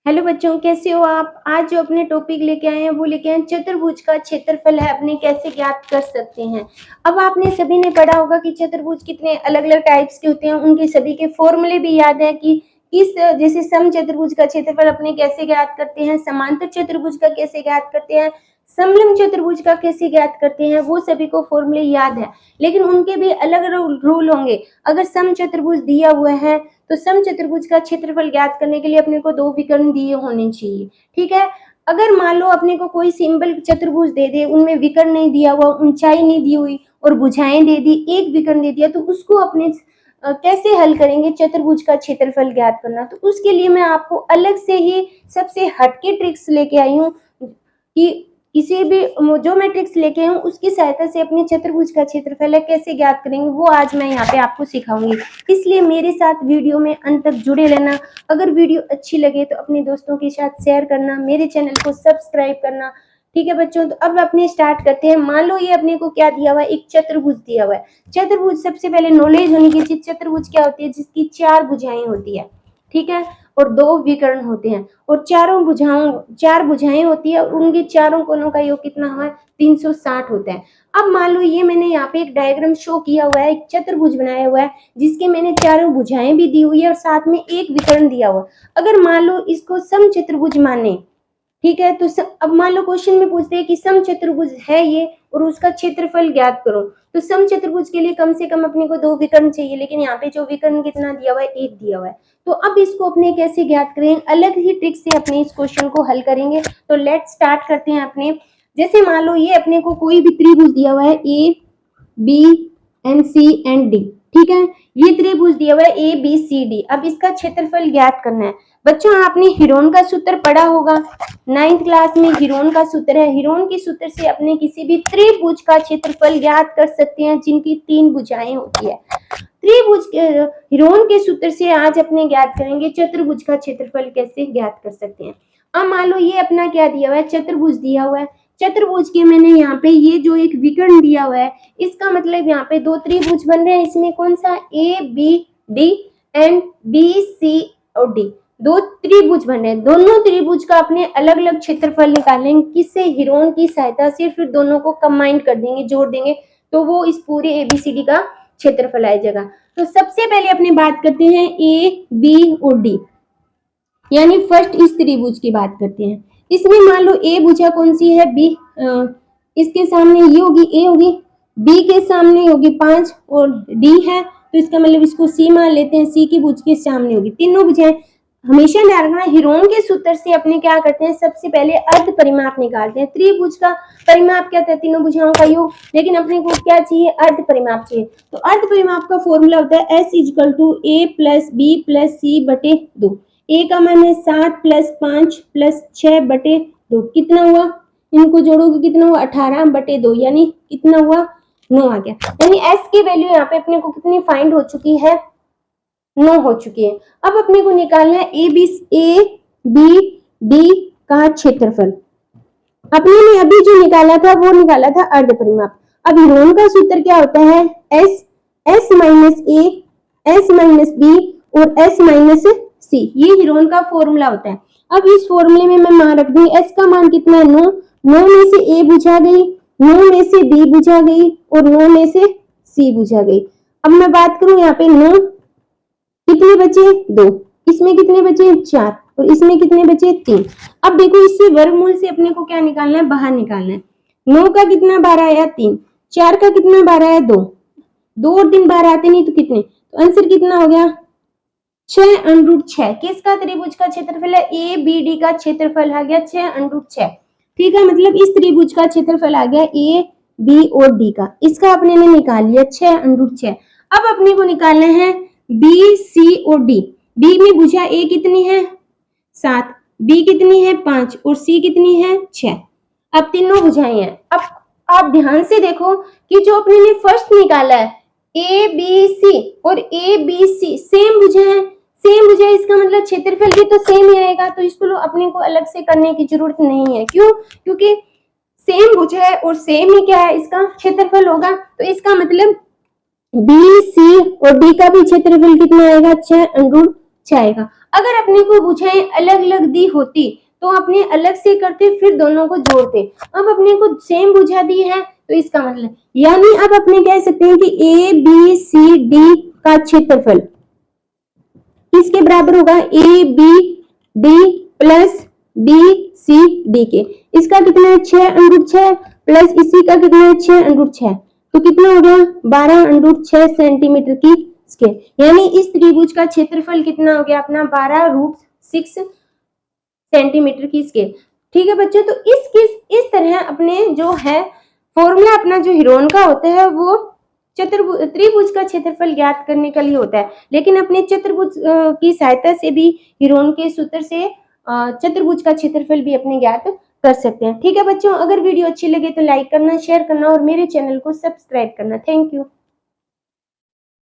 Hello बच्चों, कैसे हो आप। आज जो अपने टॉपिक लेके आए हैं वो लेके आए हैं चतुर्भुज का क्षेत्रफल है अपने कैसे ज्ञात कर सकते हैं। अब आपने सभी ने पढ़ा होगा कि चतुर्भुज कितने अलग अलग टाइप्स के होते हैं, उनके सभी के फॉर्मूले भी याद है कि किस जैसे सम चतुर्भुज का क्षेत्रफल अपने कैसे ज्ञात करते हैं, समांतर चतुर्भुज का कैसे ज्ञात करते हैं, समलंब चतुर्भुज का कैसे ज्ञात करते हैं, वो सभी को फॉर्मूले याद है। लेकिन उनके भी अलग अलग रूल होंगे। अगर सम चतुर्भुज दिया हुआ है तो सम चतुर्भुज का क्षेत्रफल ज्ञात करने के लिए अपने को दो विकर्ण दिए होने चाहिए। ठीक है। अगर मान लो अपने को कोई सिंपल चतुर्भुज दे दे, उनमें विकर्ण नहीं दिया हुआ, ऊंचाई नहीं दी हुई और भुजाएं दे दी, एक विकर्ण दे दिया, तो उसको अपने कैसे हल करेंगे चतुर्भुज का क्षेत्रफल ज्ञात करना। तो उसके लिए मैं आपको अलग से ही सबसे हटके ट्रिक्स लेके आई हूँ कि किसी भी जो मैं ट्रिक्स लेके आई हूँ उसकी सहायता से अपने चतुर्भुज का क्षेत्रफल कैसे ज्ञात करेंगे, वो आज मैं यहाँ पे आपको सिखाऊंगी। इसलिए मेरे साथ वीडियो में अंत तक जुड़े रहना। अगर वीडियो अच्छी लगे तो अपने दोस्तों के साथ शेयर करना, मेरे चैनल को सब्सक्राइब करना। ठीक है बच्चों, तो अब अपने स्टार्ट करते हैं। मान लो ये अपने को क्या दिया हुआ है, एक चतुर्भुज दिया हुआ है। चतुर्भुज सबसे पहले नॉलेज होनी की चीज, चतुर्भुज क्या होती है, जिसकी चार भुजाएं होती है। ठीक है। और दो विकर्ण होते हैं और चार भुजाएं होती है और उनके चारों कोनों का योग कितना है, 360 होता है। अब मान लो ये मैंने यहाँ पे एक डायग्राम शो किया हुआ है, एक चतुर्भुज बनाया हुआ है जिसके मैंने चारों भुजाएं भी दी हुई है और साथ में एक विकर्ण दिया हुआ। अगर मान लो इसको समचतुर्भुज माने, ठीक है, तो अब मान लो क्वेश्चन में पूछते हैं कि समचतुर्भुज है ये और उसका क्षेत्रफल ज्ञात करो। तो समचतुर्भुज के लिए कम से कम अपने को दो विकर्ण चाहिए, लेकिन यहाँ पे जो विकर्ण कितना दिया हुआ है, एक दिया हुआ है। तो अब इसको अपने कैसे ज्ञात करें, अलग ही ट्रिक से अपने इस क्वेश्चन को हल करेंगे। तो लेट स्टार्ट करते हैं अपने। जैसे मान लो ये अपने को कोई भी त्रिभुज दिया हुआ है, A B and C and D. ठीक है। ये त्रिभुज दिया हुआ है ए बी सी डी। अब इसका क्षेत्रफल ज्ञात करना है। बच्चों आपने हीरोन का सूत्र पढ़ा होगा, 9th क्लास में हीरोन का सूत्र है। हीरोन के सूत्र से अपने किसी भी त्रिभुज का क्षेत्रफल ज्ञात कर सकते हैं जिनकी तीन भुजाएं होती है। त्रिभुज के हीरोन के सूत्र से आज अपने ज्ञात करेंगे चतुर्भुज का क्षेत्रफल कैसे ज्ञात कर सकते हैं। अब मान लो ये अपना क्या दिया हुआ है, चतुर्भुज दिया हुआ है। चतुर्भुज के मैंने यहाँ पे ये जो एक विकर्ण दिया हुआ है, इसका मतलब यहाँ पे दो त्रिभुज बन रहे हैं। इसमें कौन सा, A B D and B C और डी, दो त्रिभुज बन रहे हैं। दोनों त्रिभुज का अपने अलग अलग क्षेत्रफल निकालेंगे, किससे, हीरोन की सहायता से। फिर दोनों को कंबाइन कर देंगे, जोड़ देंगे, तो वो इस पूरे एबीसीडी का क्षेत्रफल आ जाएगा। तो सबसे पहले अपने बात करते हैं ए बी और डी, यानी फर्स्ट इस त्रिभुज की बात करते हैं। इसमें मान लो ए भुजा कौन सी है, बी, इसके सामने ये होगी, ए होगी, बी के सामने होगी 5 और डी है, तो इसका मतलब इसको सी मान लेते हैं। सी की भुज के सामने होगी, तीनों भुजाएं। हमेशा ध्यान रखना, हीरोन के सूत्र से अपने क्या करते हैं, सबसे पहले अर्ध परिमाप निकालते हैं। त्रिभुज का परिमाप क्या होता है, तीनों भुजाओं का योग, लेकिन अपने को क्या चाहिए, अर्ध परिमाप चाहिए। तो अर्ध परिमाप का फॉर्मूला होता है S is equal to A plus B plus C बटे 2। ए का मान है 7 प्लस 5 प्लस 6 बटे 2, कितना हुआ, इनको जोड़ोगे कितना हुआ, 18 बटे 2, यानी कितना हुआ, 9 आ गया। यानी एस की वैल्यू यहाँ पे अपने को कितनी फाइंड हो चुकी है, 9 हो चुकी है। अब अपने को निकालना है ए बी डी का क्षेत्रफल। अपने ने अभी जो निकाला था वो निकाला था अर्ध परिमाप। अब हीरोन का सूत्र क्या होता है, एस माइनस ए, एस माइनस बी और एस माइनस सी, ये हीरोन का फॉर्मूला होता है। अब इस फॉर्मूले में मैं मान रख दूंगी, एस का मान कितना है, 9, 9 में से ए बुझा गई, 9 में से बी बुझा गई और 9 में से सी बुझा गई। अब मैं बात करूं यहाँ पे 9 कितने बचे, 2, इसमें कितने बचे, 4 और इसमें कितने बचे, 3। अब देखो इससे वर्गमूल से अपने को क्या निकालना है, बाहर निकालना है। 9 का कितना 12 आया, 3, 4 का कितना 12 आया, 2, 2 और 3 12 आते नहीं तो कितने, तो आंसर कितना हो गया, 6√6। किसका त्रिभुज का क्षेत्रफल है, ए बी डी का क्षेत्रफल आ गया 6√6। ठीक है, मतलब इस त्रिभुज का क्षेत्रफल आ गया ए बी और डी का, इसका अपने ने निकाल लिया 6√6। अब अपने को निकालना है बी सी और डी। बी में भुजा ए कितनी है, 7, बी कितनी है, 5 और सी कितनी है, 6। अब तीनों भुजाएं हैं। अब आप ध्यान से देखो कि जो अपने ने फर्स्ट निकाला है ए बी सी और ए बी सी सेम भुजा है, सेम भुजा है, इसका मतलब क्षेत्रफल भी तो सेम ही आएगा। तो इसको अपने को अलग से करने की जरूरत नहीं है। क्यों, क्योंकि सेम भुजा है और सेम ही क्या है, इसका क्षेत्रफल होगा। तो इसका मतलब बी सी और डी का भी क्षेत्रफल कितना आएगा, 6√6 आएगा। अगर अपने को भुजाएं अलग अलग दी होती तो अपने अलग से करते, फिर दोनों को जोड़ते। अब अपने को सेम भुजा दी है तो इसका मतलब, यानी अब अपने कह सकते हैं कि ए बी सी डी का क्षेत्रफल किसके बराबर होगा, A B D plus B C D के। इसका कितना है 6√6 प्लस इसी का कितना है 6√6, तो कितना हो गया 12√6 सेंटीमीटर की स्क्वायर। यानी इस त्रिभुज का क्षेत्रफल कितना हो गया अपना 12√6 सेंटीमीटर की स्क्वायर। ठीक है बच्चों, तो इस तरह अपने जो है फॉर्मूला अपना जो हीरोन का होता है वो त्रिभुज का क्षेत्रफल ज्ञात करने के लिए होता है, लेकिन अपने चतुर्भुज की सहायता से भी हीरोन के सूत्र से चतुर्भुज का क्षेत्रफल भी अपने ज्ञात कर सकते हैं। ठीक है बच्चों, अगर वीडियो अच्छी लगे तो लाइक करना, शेयर करना और मेरे चैनल को सब्सक्राइब करना। Thank you.